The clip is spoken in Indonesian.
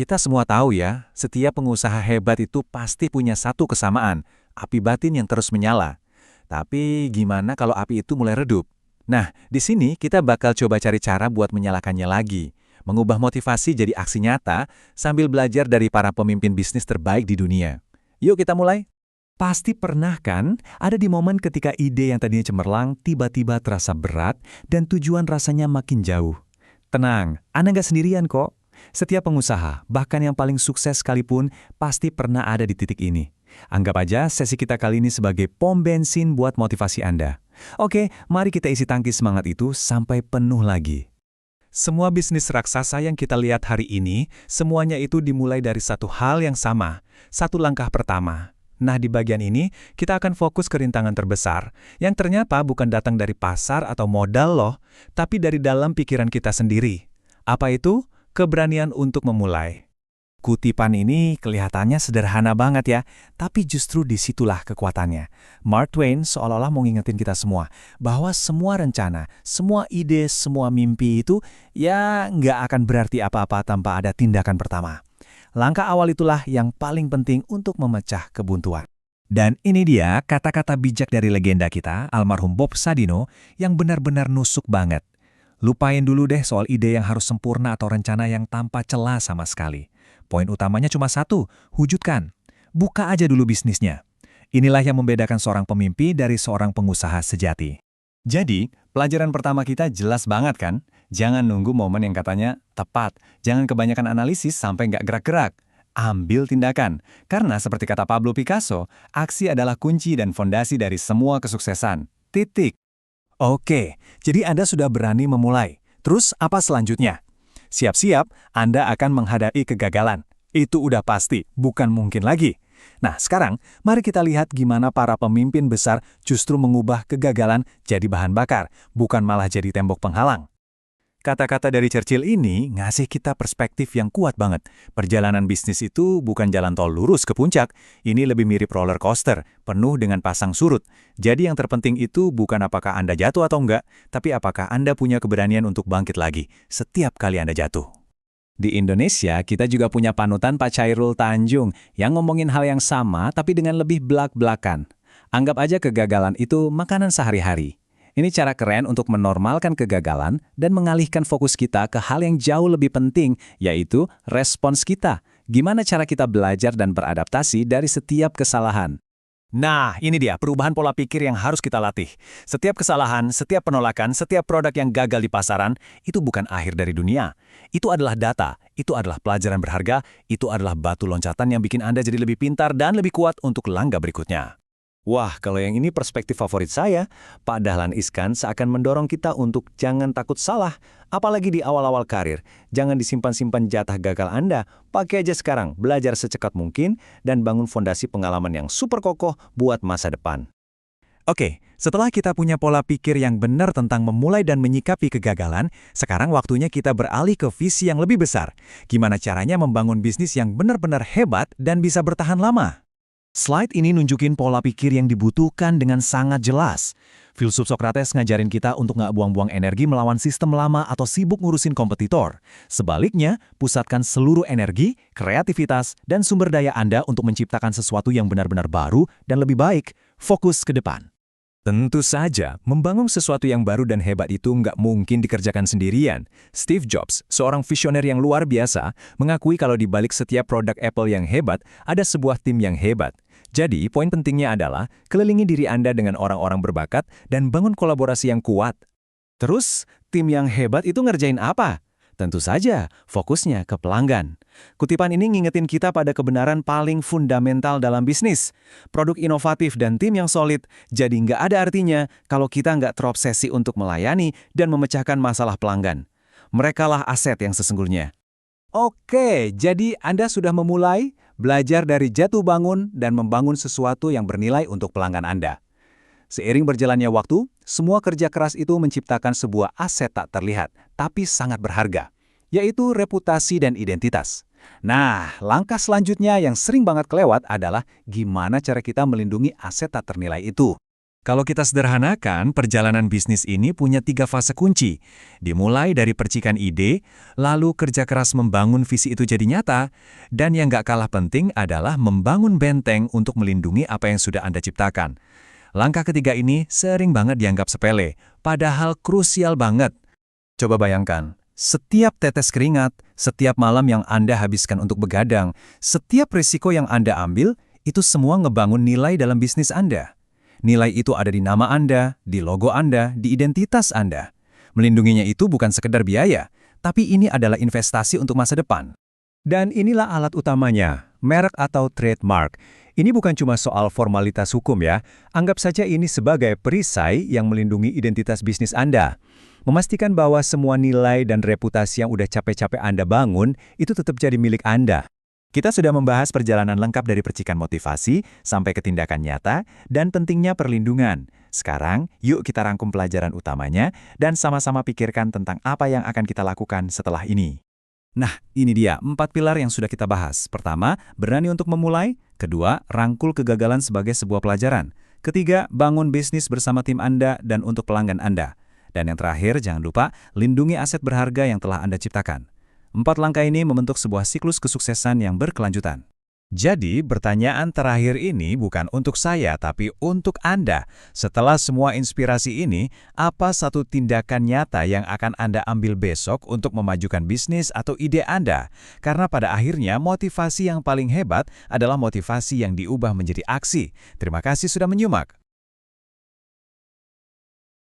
Kita semua tahu ya, setiap pengusaha hebat itu pasti punya satu kesamaan, api batin yang terus menyala. Tapi gimana kalau api itu mulai redup? Nah, di sini kita bakal coba cari cara buat menyalakannya lagi. Mengubah motivasi jadi aksi nyata sambil belajar dari para pemimpin bisnis terbaik di dunia. Yuk kita mulai. Pasti pernah kan, ada di momen ketika ide yang tadinya cemerlang tiba-tiba terasa berat dan tujuan rasanya makin jauh. Tenang, Anda nggak sendirian kok. Setiap pengusaha, bahkan yang paling sukses sekalipun, pasti pernah ada di titik ini. Anggap aja sesi kita kali ini sebagai pom bensin buat motivasi Anda. Oke, mari kita isi tangki semangat itu sampai penuh lagi. Semua bisnis raksasa yang kita lihat hari ini, semuanya itu dimulai dari satu hal yang sama, satu langkah pertama. Nah, di bagian ini, kita akan fokus ke rintangan terbesar, yang ternyata bukan datang dari pasar atau modal loh, tapi dari dalam pikiran kita sendiri. Apa itu? Keberanian untuk memulai. Kutipan ini kelihatannya sederhana banget ya, tapi justru disitulah kekuatannya. Mark Twain seolah-olah mau ngingetin kita semua, bahwa semua rencana, semua ide, semua mimpi itu, ya nggak akan berarti apa-apa tanpa ada tindakan pertama. Langkah awal itulah yang paling penting untuk memecah kebuntuan. Dan ini dia kata-kata bijak dari legenda kita, almarhum Bob Sadino, yang benar-benar nusuk banget. Lupain dulu deh soal ide yang harus sempurna atau rencana yang tanpa celah sama sekali. Poin utamanya cuma satu, wujudkan. Buka aja dulu bisnisnya. Inilah yang membedakan seorang pemimpi dari seorang pengusaha sejati. Jadi, pelajaran pertama kita jelas banget kan? Jangan nunggu momen yang katanya tepat. Jangan kebanyakan analisis sampai nggak gerak-gerak. Ambil tindakan. Karena seperti kata Pablo Picasso, aksi adalah kunci dan fondasi dari semua kesuksesan. Titik. Oke, jadi Anda sudah berani memulai. Terus apa selanjutnya? Siap-siap, Anda akan menghadapi kegagalan. Itu udah pasti, bukan mungkin lagi. Nah, sekarang mari kita lihat gimana para pemimpin besar justru mengubah kegagalan jadi bahan bakar, bukan malah jadi tembok penghalang. Kata-kata dari Churchill ini ngasih kita perspektif yang kuat banget. Perjalanan bisnis itu bukan jalan tol lurus ke puncak, ini lebih mirip roller coaster, penuh dengan pasang surut. Jadi yang terpenting itu bukan apakah Anda jatuh atau enggak, tapi apakah Anda punya keberanian untuk bangkit lagi setiap kali Anda jatuh. Di Indonesia, kita juga punya panutan Pak Chairul Tanjung yang ngomongin hal yang sama tapi dengan lebih belak-belakan. Anggap aja kegagalan itu makanan sehari-hari. Ini cara keren untuk menormalkan kegagalan dan mengalihkan fokus kita ke hal yang jauh lebih penting, yaitu respons kita. Gimana cara kita belajar dan beradaptasi dari setiap kesalahan. Nah, ini dia perubahan pola pikir yang harus kita latih. Setiap kesalahan, setiap penolakan, setiap produk yang gagal di pasaran, itu bukan akhir dari dunia. Itu adalah data, itu adalah pelajaran berharga, itu adalah batu loncatan yang bikin Anda jadi lebih pintar dan lebih kuat untuk langkah berikutnya. Wah, kalau yang ini perspektif favorit saya, Pak Dahlan Iskan seakan mendorong kita untuk jangan takut salah, apalagi di awal-awal karir. Jangan disimpan-simpan jatah gagal Anda, pakai aja sekarang, belajar secepat mungkin, dan bangun fondasi pengalaman yang super kokoh buat masa depan. Oke, setelah kita punya pola pikir yang benar tentang memulai dan menyikapi kegagalan, sekarang waktunya kita beralih ke visi yang lebih besar. Gimana caranya membangun bisnis yang benar-benar hebat dan bisa bertahan lama? Slide ini nunjukin pola pikir yang dibutuhkan dengan sangat jelas. Filsuf Socrates ngajarin kita untuk nggak buang-buang energi melawan sistem lama atau sibuk ngurusin kompetitor. Sebaliknya, pusatkan seluruh energi, kreativitas, dan sumber daya Anda untuk menciptakan sesuatu yang benar-benar baru dan lebih baik. Fokus ke depan. Tentu saja, membangun sesuatu yang baru dan hebat itu nggak mungkin dikerjakan sendirian. Steve Jobs, seorang visioner yang luar biasa, mengakui kalau di balik setiap produk Apple yang hebat, ada sebuah tim yang hebat. Jadi, poin pentingnya adalah kelilingi diri Anda dengan orang-orang berbakat dan bangun kolaborasi yang kuat. Terus, tim yang hebat itu ngerjain apa? Tentu saja, fokusnya ke pelanggan. Kutipan ini ngingetin kita pada kebenaran paling fundamental dalam bisnis. Produk inovatif dan tim yang solid, jadi nggak ada artinya kalau kita nggak terobsesi untuk melayani dan memecahkan masalah pelanggan. Merekalah aset yang sesungguhnya. Oke, jadi Anda sudah memulai belajar dari jatuh bangun dan membangun sesuatu yang bernilai untuk pelanggan Anda. Seiring berjalannya waktu, semua kerja keras itu menciptakan sebuah aset tak terlihat, tapi sangat berharga, yaitu reputasi dan identitas. Nah, langkah selanjutnya yang sering banget kelewat adalah gimana cara kita melindungi aset tak ternilai itu. Kalau kita sederhanakan, perjalanan bisnis ini punya 3 fase kunci. Dimulai dari percikan ide, lalu kerja keras membangun visi itu jadi nyata, dan yang nggak kalah penting adalah membangun benteng untuk melindungi apa yang sudah Anda ciptakan. Langkah ketiga ini sering banget dianggap sepele, padahal krusial banget. Coba bayangkan, setiap tetes keringat, setiap malam yang Anda habiskan untuk begadang, setiap risiko yang Anda ambil, itu semua ngebangun nilai dalam bisnis Anda. Nilai itu ada di nama Anda, di logo Anda, di identitas Anda. Melindunginya itu bukan sekedar biaya, tapi ini adalah investasi untuk masa depan. Dan inilah alat utamanya, merek atau trademark. Ini bukan cuma soal formalitas hukum ya, anggap saja ini sebagai perisai yang melindungi identitas bisnis Anda. Memastikan bahwa semua nilai dan reputasi yang udah capek-capek Anda bangun, itu tetap jadi milik Anda. Kita sudah membahas perjalanan lengkap dari percikan motivasi sampai ke tindakan nyata dan pentingnya perlindungan. Sekarang, yuk kita rangkum pelajaran utamanya dan sama-sama pikirkan tentang apa yang akan kita lakukan setelah ini. Nah, ini dia 4 pilar yang sudah kita bahas. Pertama, berani untuk memulai. Kedua, rangkul kegagalan sebagai sebuah pelajaran. Ketiga, bangun bisnis bersama tim Anda dan untuk pelanggan Anda. Dan yang terakhir, jangan lupa, lindungi aset berharga yang telah Anda ciptakan. 4 langkah ini membentuk sebuah siklus kesuksesan yang berkelanjutan. Jadi, pertanyaan terakhir ini bukan untuk saya, tapi untuk Anda. Setelah semua inspirasi ini, apa satu tindakan nyata yang akan Anda ambil besok untuk memajukan bisnis atau ide Anda? Karena pada akhirnya, motivasi yang paling hebat adalah motivasi yang diubah menjadi aksi. Terima kasih sudah menyimak.